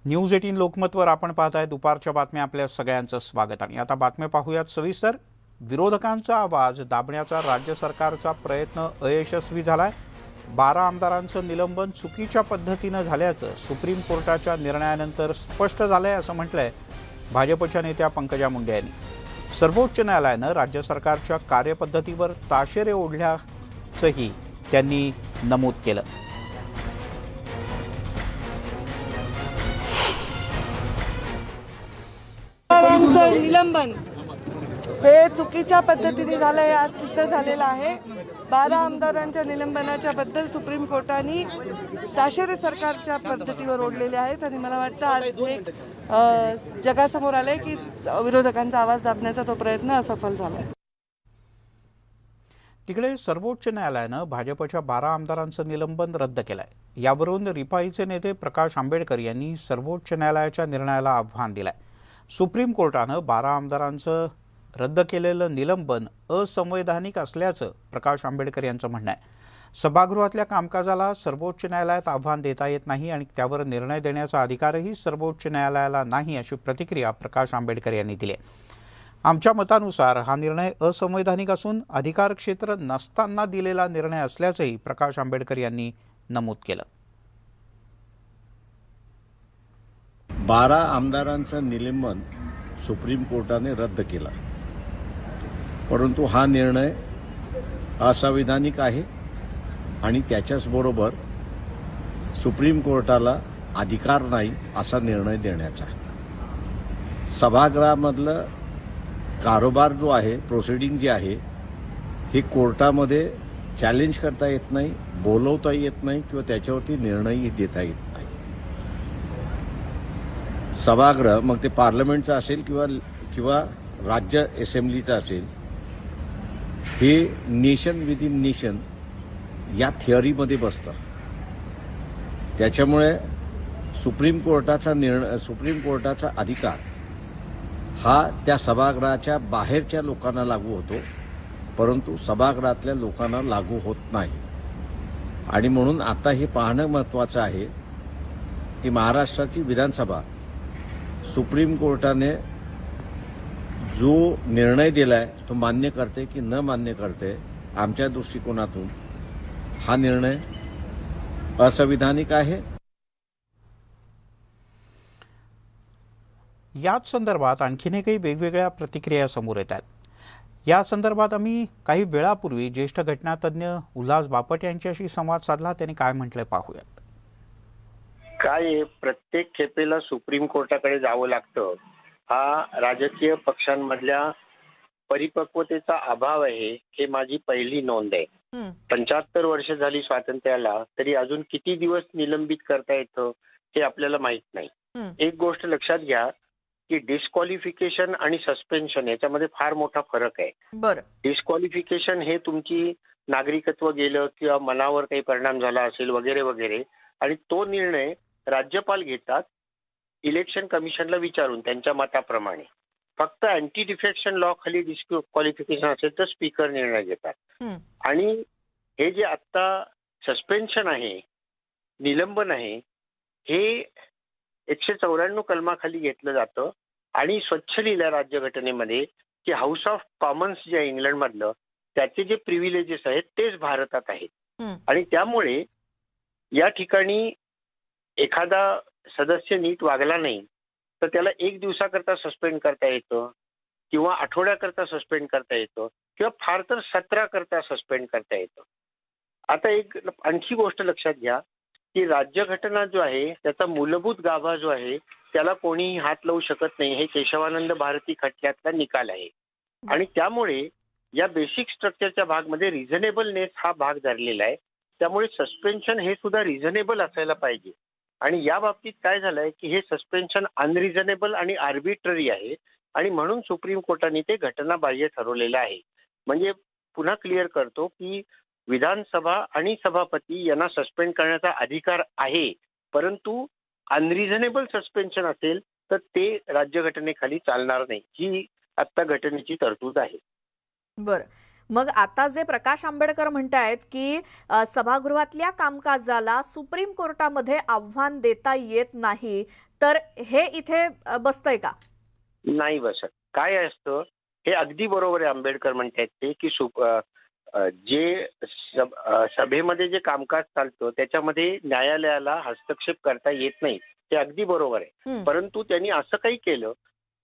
News 18 लोकमतवर आपण पाहताय दुपारच्या बातम्या. आपल्या सगळ्यांचं स्वागत. आणि आता बातम्या पाहूयात सविस्तर. विरोधकांचा आवाज दाबण्याचा राज्य सरकारचा प्रयत्न अयशस्वी झालाय. 12 आमदारांचं निलंबन चुकीच्या पद्धतीनं झाल्याचं सुप्रीम कोर्टाच्या निर्णयानंतर स्पष्ट झालंय असं म्हटलंय भाजपच्या नेत्या पंकजा मुंडे यांनी. सर्वोच्च न्यायालयानं राज्य सरकारच्या कार्यपद्धतीवर ताशेरे ओढल्याचंही त्यांनी नमूद केलं. निलंबन हे चुकीच्या पद्धतीने झालं हे आज सिद्ध झालेलं आहे. 12 आमदारांच्या निलंबनाच्या बद्दल सुप्रीम कोर्टाने ताशेरे सरकारच्या पद्धतीवर ओढलेले आहेत आणि मला वाटतं आज हे जगासमोर आलंय की विरोधकांचा आवाज दाबण्याचा तो प्रयत्न असफल झाला. तिकडे सर्वोच्च न्यायालयानं भाजपच्या 12 आमदारांचं निलंबन रद्द केलंय. यावरून रिपाईचे नेते प्रकाश आंबेडकर यांनी सर्वोच्च न्यायालयाच्या निर्णयाला आव्हान दिलंय. सुप्रीम कोर्टानं 12 आमदारांचं रद्द केलेलं निलंबन असंवैधानिक असल्याचं प्रकाश आंबेडकर यांचं म्हणणं आहे. सभागृहातल्या कामकाजाला सर्वोच्च न्यायालयात आव्हान देता येत नाही आणि त्यावर निर्णय देण्याचा अधिकारही सर्वोच्च न्यायालयाला नाही, अशी प्रतिक्रिया प्रकाश आंबेडकर यांनी दिली आहे. आमच्या मतानुसार हा निर्णय असंवैधानिक असून अधिकार क्षेत्र नसताना दिलेला निर्णय असल्याचंही प्रकाश आंबेडकर यांनी नमूद केलं. 12 आमदारांचं निलंबन सुप्रीम कोर्टाने रद्द केला, परंतु हा निर्णय असंवैधानिक आहे आणि त्याच्याचबरोबर सुप्रीम कोर्टाला अधिकार नाही असा निर्णय देण्याचा. सभागृहामधलं कारोबार जो आहे, प्रोसिडिंग जे आहे, हे कोर्टामध्ये चॅलेंज करता येत नाही, बोलवता येत नाही किंवा त्याच्यावरती निर्णयही देता येत नाही. सभागृह मग ते पार्लमेंटचं असेल किंवा राज्य असेंब्लीचं असेल, हे नेशन विद इन नेशन या थिअरीमध्ये बसतं. त्याच्यामुळे सुप्रीम कोर्टाचा अधिकार हा त्या सभागृहाच्या बाहेरच्या लोकांना लागू होतो, परंतु सभागृहातल्या लोकांना लागू होत नाही. आणि म्हणून आता हे पाहणं महत्त्वाचं आहे की महाराष्ट्राची विधानसभा सुप्रीम कोर्टाने जो निर्णय दिलाय तो मान्य करते की न मान्य करते. आमच्या दृष्टिकोनातून हा निर्णय असंवैधानिक आहे. याच संदर्भात आणखीनही काही वेगवेगळ्या प्रतिक्रिया समोर येत आहेत. या संदर्भात आम्ही काही वेळापूर्वी ज्येष्ठ घटनातज्ञ उल्हास बापट यांच्याशी संवाद साधला. त्यांनी काय म्हटलंय पाहूयात. काय प्रत्येक खेपेला सुप्रीम कोर्टाकडे जावं लागतं, हा राजकीय पक्षांमधल्या परिपक्वतेचा अभाव आहे, हे माझी पहिली नोंद आहे. 75 वर्ष झाली स्वातंत्र्याला, तरी अजून किती दिवस निलंबित करता येतं हे आपल्याला माहित नाही. एक गोष्ट लक्षात घ्या की डिस्क्वालिफिकेशन आणि सस्पेन्शन याच्यामध्ये फार मोठा फरक आहे. डिस्क्वालिफिकेशन हे तुमची नागरिकत्व गेलं किंवा मनावर काही परिणाम झाला असेल वगैरे वगैरे, आणि तो निर्णय राज्यपाल घेतात इलेक्शन कमिशनला विचारून त्यांच्या मताप्रमाणे. फक्त अँटी डिफेक्शन लॉ खाली डिस्क्वालिफिकेशन असेल तर स्पीकर निर्णय घेतात. आणि हे जे आता सस्पेन्शन आहे, निलंबन आहे, हे 194 कलमाखाली घेतलं जातं आणि स्वच्छ लिहिलं राज्यघटनेमध्ये की हाऊस ऑफ कॉमन्स जे आहे इंग्लंडमधलं, त्याचे जे प्रिव्हिलेजेस आहेत तेच भारतात आहेत. आणि त्यामुळे या ठिकाणी एखादा सदस्य नीट वागला नाही तर त्याला 1 दिवसाकरता सस्पेंड करता येतं किंवा आठवड्याकरता सस्पेंड करता येतं किंवा फार तर 17 करता सस्पेंड करता येतं. आता एक आणखी गोष्ट लक्षात घ्या की राज्यघटना जो आहे त्याचा मूलभूत गाभा जो आहे त्याला कोणीही हात लावू शकत नाही, हे केशवानंद भारती खटल्यातला निकाल आहे. आणि त्यामुळे या बेसिक स्ट्रक्चरच्या भागमध्ये रिझनेबलनेस हा भाग धरलेला आहे. त्यामुळे सस्पेन्शन हे सुद्धा रिझनेबल असायला पाहिजे. आणि या बाबतीत काय झालंय की हे सस्पेन्शन अनरिझनेबल आणि आर्बिट्ररी आहे आणि म्हणून सुप्रीम कोर्टाने ते घटनाबाह्य ठरवलेलं आहे. म्हणजे पुन्हा क्लिअर करतो की विधानसभा आणि सभापती यांना सस्पेंड करण्याचा अधिकार आहे, परंतु अनरिझनेबल सस्पेन्शन असेल तर ते राज्यघटनेखाली चालणार नाही, ही आत्ता घटनेची तरतूद आहे. बरं, मग आता जे प्रकाश आंबेडकर म्हणतायत की सभागृहातल्या कामकाजाला सुप्रीम कोर्टामध्ये आव्हान देता येत नाही, तर हे इथे बसतंय का? नाही बसत. काय असतं, हे अगदी बरोबर आहे आंबेडकर म्हणतात ते, की जे सभेमध्ये जे कामकाज चालतं त्याच्यामध्ये न्यायालयाला हस्तक्षेप करता येत नाही. ते अगदी बरोबर आहे. हं. परंतु त्यांनी असं काही केलं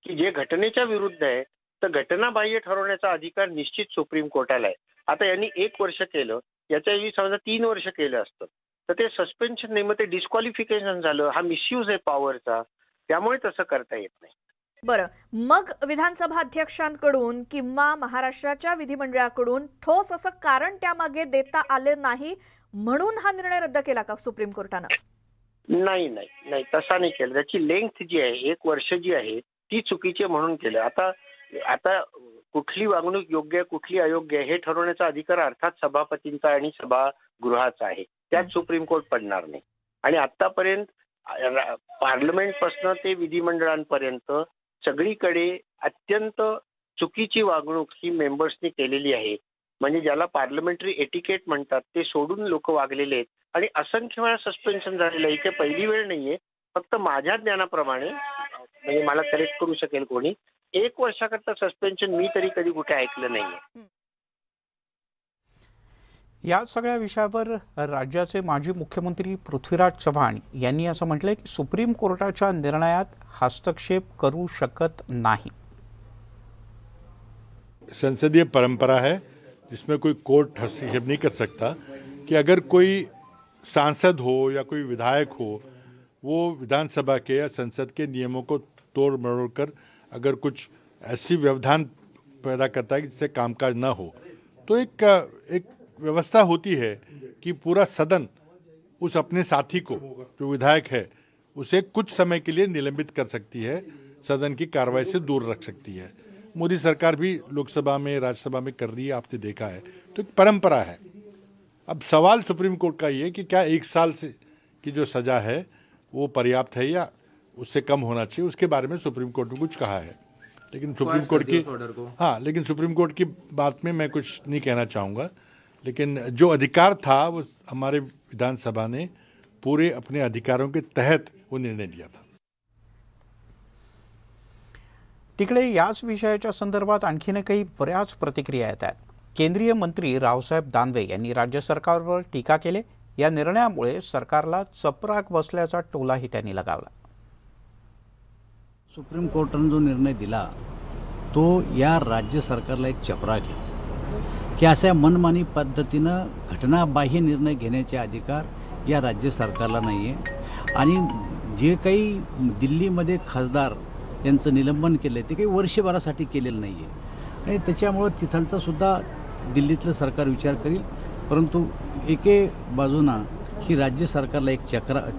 की जे घटनेच्या विरुद्ध आहे, तर घटनाबाह्य ठरवण्याचा अधिकार निश्चित सुप्रीम कोर्टाला आहे. आता यांनी 1 वर्ष केलं, याच्याऐवजी समजा 3 वर्ष केलं असतं, तर ते सस्पेन्शन नाही, मग ते डिस्क्वालिफिकेशन झालं. हा मिसयूज आहे पॉवरचा. त्यामुळे तसं करता येत नाही. बरं, मग विधानसभा अध्यक्षांकडून किंवा महाराष्ट्राच्या विधिमंडळाकडून ठोस असं कारण त्यामागे देता आले नाही म्हणून हा निर्णय रद्द केला का सुप्रीम कोर्टानं? नाही नाही नाही, तसा नाही केलं. त्याची लेंथ जी आहे, 1 वर्ष जी आहे, ती चुकीची म्हणून केलं. आता आता कुठली वागणूक योग्य आहे, कुठली अयोग्य आहे हे ठरवण्याचा अधिकार अर्थात सभापतींचा आणि सभागृहाचा आहे. त्यात सुप्रीम कोर्ट पडणार नाही. आणि आतापर्यंत पार्लमेंटपासून ते विधिमंडळांपर्यंत सगळीकडे अत्यंत चुकीची वागणूक ही मेंबर्सनी केलेली आहे. म्हणजे ज्याला पार्लमेंटरी एटिकेट म्हणतात ते सोडून लोक वागलेले आहेत आणि असंख्य वेळा सस्पेन्शन झालेलं आहे. इथे पहिली वेळ नाहीये. फक्त माझ्या ज्ञानाप्रमाणे, म्हणजे मला करेक्ट करू शकेल कोणी, 1 वर्षाकरता सस्पेन्शन मी तरी कधी कुठे ऐकलं नाहीये. या सगळ्या विषयावर राज्याचे माजी मुख्यमंत्री पृथ्वीराज चव्हाण यांनी असं म्हटलंय की सुप्रीम कोर्टाच्या निर्णयात हस्तक्षेप करू शकत नाही. संसदीय परंपरा है जिसमें कोई कोर्ट हस्तक्षेप नहीं कर सकता कि अगर कोई सांसद हो या कोई विधायक हो, वो विधानसभा के या संसद के नियमों को तोड़ मरोड़ कर अगर कुछ ऐसी व्यवधान पैदा करता है कि जिससे कामकाज ना हो, तो एक व्यवस्था होती है कि पूरा सदन उस अपने साथी को, जो विधायक है, उसे कुछ समय के लिए निलंबित कर सकती है, सदन की कार्रवाई से दूर रख सकती है. मोदी सरकार भी लोकसभा में, राज्यसभा में कर रही है, आपने देखा है. तो एक परंपरा है. अब सवाल सुप्रीम कोर्ट का ये कि क्या 1 साल से की जो सज़ा है वो पर्याप्त है या उससे कम होना चाहिए, उसके बारे में सुप्रीम कोर्ट ने कुछ कहा है. लेकिन सुप्रीम कोर्ट की लेकिन सुप्रीम कोर्ट की बात में मैं कुछ नहीं कहना चाहूँगा. लेकिन जो अधिकार था वो हमारे विधानसभा ने पूरे अपने अधिकारों के तहत वो निर्णय लिया था. तिकडे याच विषयाच्या संदर्भात आणखीन काही बऱ्याच प्रतिक्रिया येत आहेत. केंद्रीय मंत्री रावसाहेब दानवे यांनी राज्य सरकारवर टीका केली. या निर्णयामुळे सरकारला चपराक बसल्याचा टोलाही त्यांनी लगावला. सुप्रीम कोर्टाने जो निर्णय दिला तो या राज्य सरकारला एक चपराक आहे की अशा मनमानी पद्धतीनं घटनाबाह्य निर्णय घेण्याचे अधिकार या राज्य सरकारला नाही आहे. आणि जे काही दिल्लीमध्ये खासदार यांचं निलंबन केलं आहे ते काही वर्षभरासाठी केलेलं नाही आहे आणि त्याच्यामुळं तिथलचा सुद्धा दिल्लीतलं सरकार विचार करील. परंतु एके बाजूनं ही राज्य सरकारला एक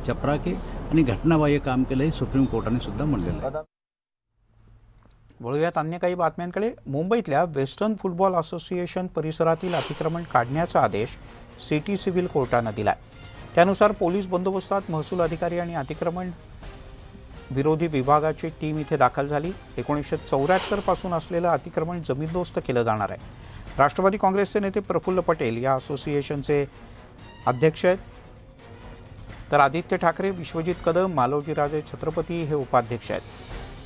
चपराक आहे आणि घटनाबाह्य काम केलं हे सुप्रीम कोर्टाने सुद्धा म्हणलेलं आहे. वळूयात अन्य काही बातम्यांकडे. मुंबईतल्या वेस्टर्न फुटबॉल असोसिएशन परिसरातील अतिक्रमण काढण्याचा आदेश सिटी सिव्हिल कोर्टानं दिलाय. त्यानुसार पोलीस बंदोबस्तात महसूल अधिकारी आणि अतिक्रमण विरोधी विभागाची टीम इथे दाखल झाली. 1974 पासून असलेलं अतिक्रमण जमीनदोस्त केलं जाणार आहे. राष्ट्रवादी काँग्रेसचे नेते प्रफुल्ल पटेल या असोसिएशनचे अध्यक्ष आहेत, तर आदित्य ठाकरे, विश्वजित कदम, मालोजीराजे छत्रपती हे उपाध्यक्ष आहेत.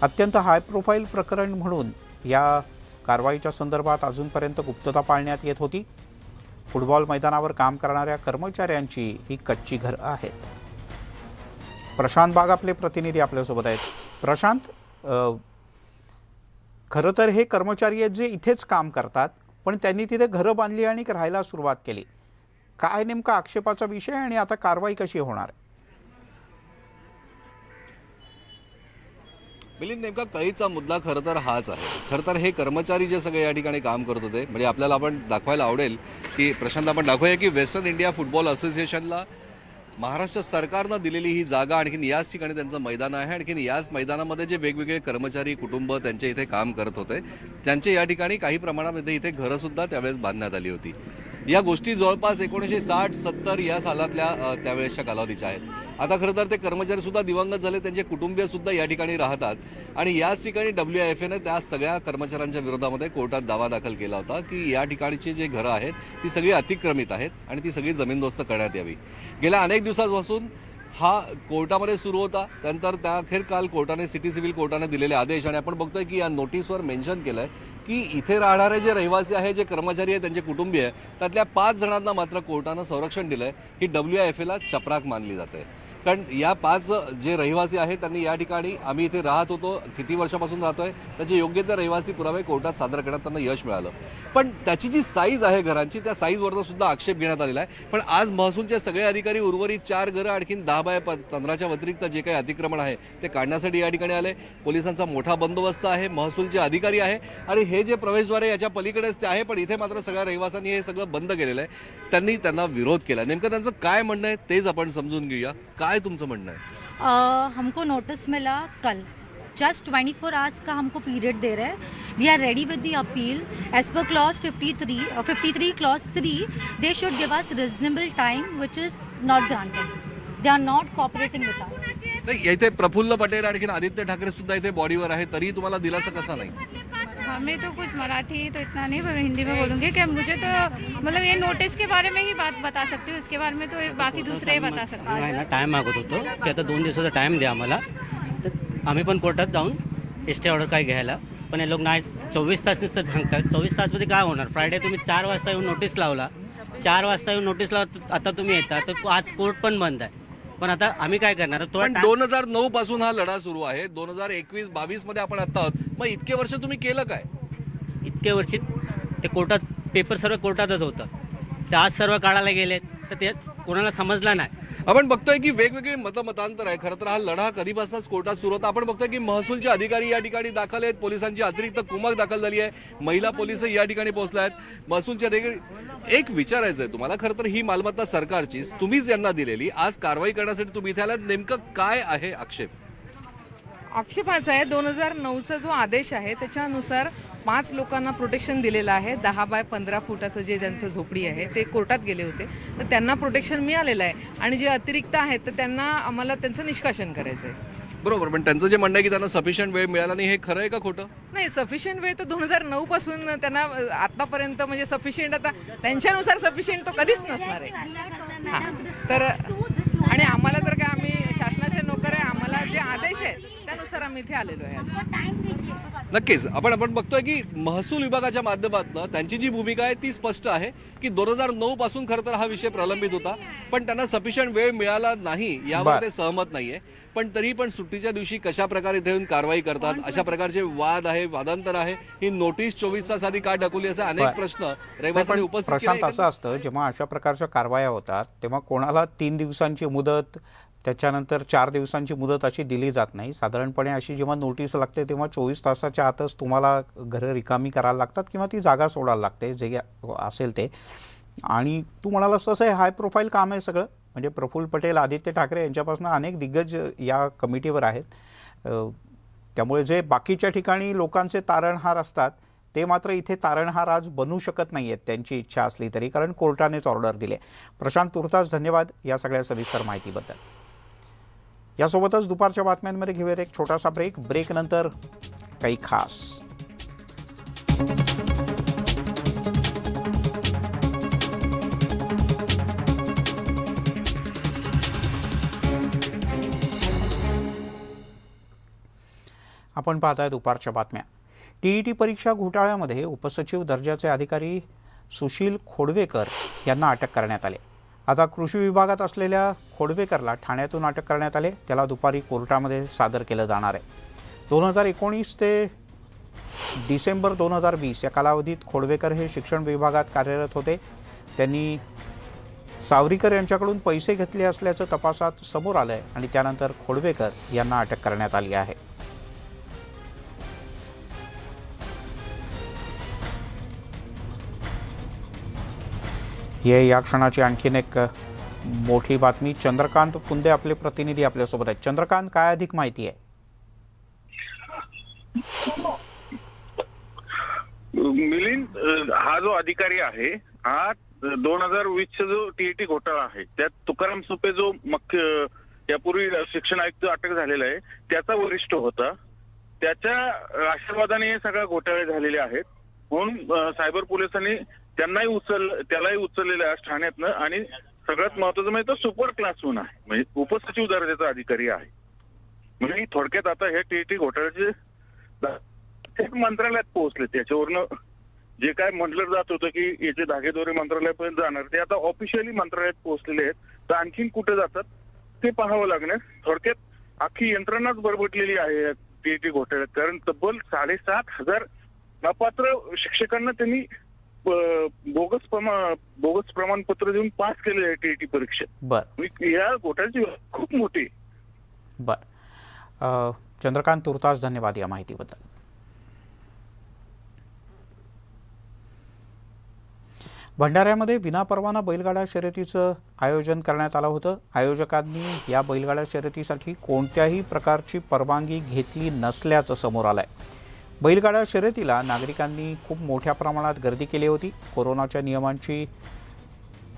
अत्यंत हाय प्रोफाईल प्रकरण म्हणून या कारवाईच्या संदर्भात अजूनपर्यंत गुप्तता पाळण्यात येत होती. फुटबॉल मैदानावर काम करणाऱ्या कर्मचाऱ्यांची ही कच्ची घरं आहेत. प्रशांत बाग आपले प्रतिनिधी आपल्यासोबत आहेत. प्रशांत, खरं तर हे कर्मचारी आहेत जे इथेच काम करतात, पण त्यांनी तिथे घरं बांधली आणि राहायला सुरुवात केली. काय नेमका आक्षेपाचा विषय आणि आता कारवाई कशी होणार आहे? मिलिंद, नेमका कळीचा मुद्दा खरं तर हाच आहे. खरं तर हे कर्मचारी जे सगळे या ठिकाणी काम करत होते, म्हणजे आपल्याला आपण दाखवायला आवडेल की प्रशांत आपण दाखवूया की वेस्टर्न इंडिया फुटबॉल असोसिएशनला महाराष्ट्र सरकारनं दिलेली ही जागा, आणखीन याच ठिकाणी त्यांचं मैदान आहे. आणखीन याच मैदानामध्ये जे वेगवेगळे कर्मचारी कुटुंब त्यांचे इथे काम करत होते, त्यांचे या ठिकाणी काही प्रमाणामध्ये इथे घरंसुद्धा त्यावेळेस बांधण्यात आली होती. या गोष्टी जवळपास 1960-70 या सालातल्या त्यावेळेसच्या कालावधीच्या आहेत. आता खरं तर ते कर्मचारीसुद्धा दिवंगत झाले, त्यांचे कुटुंबीयसुद्धा या ठिकाणी राहतात. आणि याच ठिकाणी WIFAने त्या सगळ्या कर्मचाऱ्यांच्या विरोधामध्ये कोर्टात दावा दाखल केला होता की या ठिकाणची जे घरं आहेत ती सगळी अतिक्रमित आहेत आणि ती सगळी जमीनदोस्त करण्यात यावी. गेल्या अनेक दिवसांपासून हा कोर्टामध्ये सुरू होता. त्यानंतर त्याअखेर काल कोर्टाने सिटी सिव्हिल कोर्टाने दिलेले आदेश, आणि आपण बघतोय की या नोटीसवर मेन्शन केलंय की इथे राहणारे जे रहिवासी आहे, जे कर्मचारी आहे, त्यांचे कुटुंबीय आहे, त्यातल्या 5 जणांना मात्र कोर्टानं संरक्षण दिलंय. ही WIFAला चपराक मानली जाते. कारण या 5 जे रहिवासी आहेत त्यांनी या ठिकाणी आम्ही इथे राहत होतो, किती वर्षापासून राहतोय, त्याचे योग्य ते रहिवासी पुरावे कोर्टात सादर करण्यात त्यांना यश मिळालं. पण त्याची जी साईज आहे घरांची, त्या साईजवरचा सुद्धा आक्षेप घेण्यात आलेला आहे. पण आज महसूलचे सगळे अधिकारी उर्वरित 4 घरं आणखीन 10/15च्या व्यतिरिक्त जे काही अतिक्रमण आहे ते काढण्यासाठी या ठिकाणी आले. पोलिसांचा मोठा बंदोबस्त आहे, महसूलचे अधिकारी आहे, आणि हे जे प्रवेशद्वार याच्या पलीकडेच ते आहे. पण इथे मात्र सगळ्या रहिवाशांनी हे सगळं बंद केलेलं आहे. त्यांना विरोध केला. नेमकं त्यांचं काय म्हणणं आहे तेच आपण समजून घेऊया. काय तुमचं म्हणणं आहे? हमको नोटिस मिला कल, जस्ट 24 आवर्स का हमको पीरियड दे रहे हैं. वी आर रेडी विद the appeal as per clause 53 clause 3. They should give us reasonable time which is not granted. They are not cooperating with us. नाही, इथे प्रफुल्ल पटेल आणखीन आदित्य ठाकरे सुद्धा इथे बॉडीवर आहे, तरी तुम्हाला दिलासा कसा नाही? हमें तो कुछ मराठी तो इतना नहीं, पर हिंदी में बोलूँगी कि मुझे तो मतलब ये नोटिस के बारे में ही बात बता सकती हूँ, इसके बारे में तो बाकी दूसरे ही बता सकते आहे ना. टाईम मागत होतो की आता 2 दिवसाचा टाईम द्या आम्हाला, तर आम्ही पण कोर्टात जाऊन स्टे ऑर्डर काय घ्यायला, पण हे लोक नाही 24 तास नुसतं सांगतात. 24 तासमध्ये काय होणार? फ्रायडे तुम्ही 4 वाजता येऊन नोटीस लावला, 4 वाजता येऊन नोटीस लावला, आता तुम्ही येता, तर आज कोर्ट पण बंद आहे. पण आता आम्ही काय करणार? पण 2009 पासून हा लढा सुरू आहे. 2021-22 मध्ये आपण आता आहोत. मग इतके वर्ष तुम्ही केलं काय? इतके वर्षी ते कोर्टात पेपर सर्व कोर्टातच होतं, ते आज सर्व काढायला गेले तर ते कोणाला समजलं नाही. आपण बघतोय की वेगवेगळे मतमतांतर आहे. खरं तर हा लढा कधीपासूनच कोर्टात सुरू होता. आपण बघतोय की महसूलचे अधिकारी या ठिकाणी दाखल आहेत, पोलिसांची अतिरिक्त कुमक दाखल झाली आहे, महिला पोलिसही या ठिकाणी पोहोचल्या आहेत, महसूलचे अधिकारी. एक विचारायचं आहे तुम्हाला, खरं तर ही मालमत्ता सरकारचीच, तुम्हीच यांना दिलेली, आज कारवाई करण्यासाठी तुम्ही इथे आलात, नेमकं काय आहे आक्षेप? आक्षेप असा आहे, 2009चा जो आदेश आहे त्याच्यानुसार 5 लोकांना प्रोटेक्शन दिलेलं आहे. 10/15 फुटाचं जे ज्यांचं झोपडी आहे ते कोर्टात गेले होते, तर त्यांना प्रोटेक्शन मिळालेलं आहे. आणि जे अतिरिक्त आहेत तर त्यांना आम्हाला त्यांचं निष्कासन करायचं आहे. बरोबर, पण त्यांचं जे म्हणणं आहे की त्यांना सफिशियंट वेळ मिळाला नाही, हे खरं आहे का खोटं? नाही, सफिशियंट वेळ तर 2009 पासून त्यांना आतापर्यंत म्हणजे सफिशियंट, आता त्यांच्यानुसार सफिशियंट तो कधीच नसणार आहे. हां, तर आणि आम्हाला तर काय, आम्ही शासनाचे नोकर आहे, आम्हाला जे आदेश आहेत त्यानुसार आम्ही इथे आलेलो आहे आज. नक्कीच आपण बघतोय की महसूल विभागाच्या माध्यमातून त्यांची जी भूमिका आहे ती स्पष्ट आहे की 2009 पासून खरं तर हा विषय प्रलंबित होता, पण त्यांना सफिशियंट वेळ मिळाला नाही यावर ते सहमत नाहीये. पण तरी पण सुट्टीच्या दिवशी कशा प्रकारे इथे येऊन कारवाई करतात, अशा प्रकारचे वाद आहे, वादांतर आहे, ही नोटीस 24 तास आधी का ढकलली, असे अनेक प्रश्न रहिवाशांनी उपस्थित केले. प्रशांत, असं असतं जेव्हा अशा प्रकारच्या कारवाया होतात तेव्हा कोणाला 3 दिवसांची मुदत, त्याच्यानंतर 4 दिवसांची मुदत अशी दिली जात नाही. साधारणपणे अशी जेव्हा नोटीस लागते तेव्हा 24 तासाच्या आतच तुम्हाला घरं रिकामी करायला लागतात किंवा ती जागा सोडायला लागते, जे असेल ते. आणि तू म्हणालास तसं हे हाय प्रोफाईल काम आहे सगळं. म्हणजे प्रफुल्ल पटेल, आदित्य ठाकरे यांच्यापासून अनेक दिग्गज या कमिटीवर आहेत. त्यामुळे जे बाकीच्या ठिकाणी लोकांचे तारणहार असतात ते मात्र इथे तारणहार आज बनू शकत नाही आहेत, त्यांची इच्छा असली तरी, कारण कोर्टानेच ऑर्डर दिले. प्रशांत, तुर्तास धन्यवाद या सगळ्या सविस्तर माहितीबद्दल. यासोबतच दुपारच्या बातम्यांमध्ये घेऊयात एक छोटासा ब्रेक नंतर काही खास. आपण पाहताय दुपारच्या बातम्या. TET परीक्षा घोटाळ्यामध्ये उपसचिव दर्जाचे अधिकारी सुशील खोडवेकर यांना अटक करण्यात आली. आता कृषी विभागात असलेल्या खोडवेकरला ठाण्यातून अटक करण्यात आले. त्याला दुपारी कोर्टामध्ये सादर केलं जाणार आहे. 2019 ते डिसेंबर 2020 या कालावधीत खोडवेकर हे शिक्षण विभागात कार्यरत होते. त्यांनी सावरीकर यांच्याकडून पैसे घेतले असल्याचं तपासात समोर आलं आहे आणि त्यानंतर खोडवेकर यांना अटक करण्यात आली आहे. या क्षणाची आणखीन एक मोठी बातमी. चंद्रकांत फुंदे आपले प्रतिनिधी आपल्यासोबत आहेत. चंद्रकांत, काय अधिक माहिती आहे? मिलिंद, हा जो अधिकारी आहे हा 2020चा जो TET घोटाळा आहे त्यात तुकाराम सुपे जो मुख्य यापूर्वी शिक्षण आयुक्त अटक झालेला आहे त्याचा वरिष्ठ होता. त्याच्या आशीर्वादाने हे सगळे घोटाळे झालेले आहेत. म्हणून सायबर पोलिसांनी त्यालाही उचललेलं आहे ठाण्यातनं आणि सगळ्यात महत्वाचं म्हणजे तो सुपर क्लासहून आहे, म्हणजे उपसचिव दर्जाचा अधिकारी आहे. म्हणजे थोडक्यात आता हे टीईटी घोटाळ्याचे थेट मंत्रालयात पोहोचले. त्याच्यावरनं जे काय म्हटलं जात होतं की याचे धागेदोरे मंत्रालयापर्यंत जाणार, ते आता ऑफिशियली मंत्रालयात पोहोचलेले आहेत. तर आणखीन कुठे जातात ते पाहावं लागणार. थोडक्यात अख्खी यंत्रणाच बरबटलेली आहे टीईटी घोटाळ्यात. कारण तब्बल 7,500 अपात्र शिक्षकांना त्यांनी बोगस प्रमाणपत्र देऊन पास केले आहे टीईटी परीक्षेत. बर या घोटाळ्याची खूप मोठी. बर चंद्रकांत तुर्तास, धन्यवाद या माहितीबद्दल. भंडाऱ्यामध्ये विनापरवाना बैलगाडा शर्यतीचं आयोजन करण्यात आलं होतं. आयोजकांनी या बैलगाडा शर्यतीसाठी कोणत्याही प्रकारची परवानगी घेतली नसल्याचं समोर आलंय. बैलगाडा शर्यतीला नागरिकांनी खूप मोठ्या प्रमाणात गर्दी केली होती. कोरोनाच्या नियमांची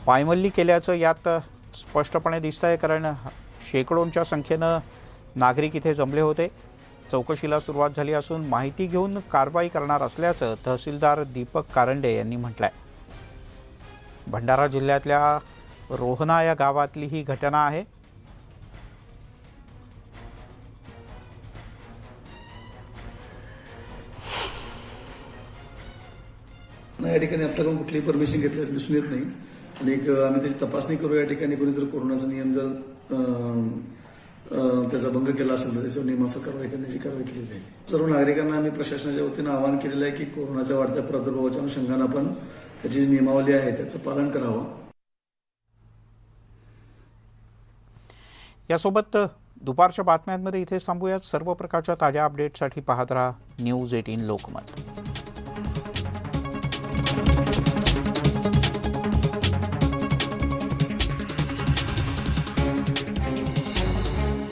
पायमल्ली केल्याचं यात स्पष्टपणे दिसतंय, कारण शेकडोंच्या संख्येनं नागरिक इथे जमले होते. चौकशीला सुरुवात झाली असून माहिती घेऊन कारवाई करणार असल्याचं तहसीलदार दीपक कारंडे यांनी म्हटलंय. भंडारा जिल्ह्यातल्या रोहना या गावातली ही घटना आहे. या ठिकाणी आपल्याकडून कुठलीही परमिशन घेतल्याचं दिसून येत नाही. आणि आम्ही त्याची तपासणी करू. या ठिकाणी कोणी जर कोरोनाचा नियम जर त्याचा भंग केला असेल तर त्याच्यावर नियमानुसार कारवाई करण्याची कारवाई केली जाईल. सर्व नागरिकांना आम्ही प्रशासनाच्या वतीनं आवाहन केलेलं आहे की कोरोनाच्या वाढत्या प्रादुर्भावाच्या अनुषंगानं आपण त्याची जी नियमावली आहे त्याचं पालन करावं. यासोबत दुपारच्या बातम्यांमध्ये इथे थांबूयात. सर्व प्रकारच्या ताज्या अपडेटसाठी पाहत राहा News 18 लोकमत.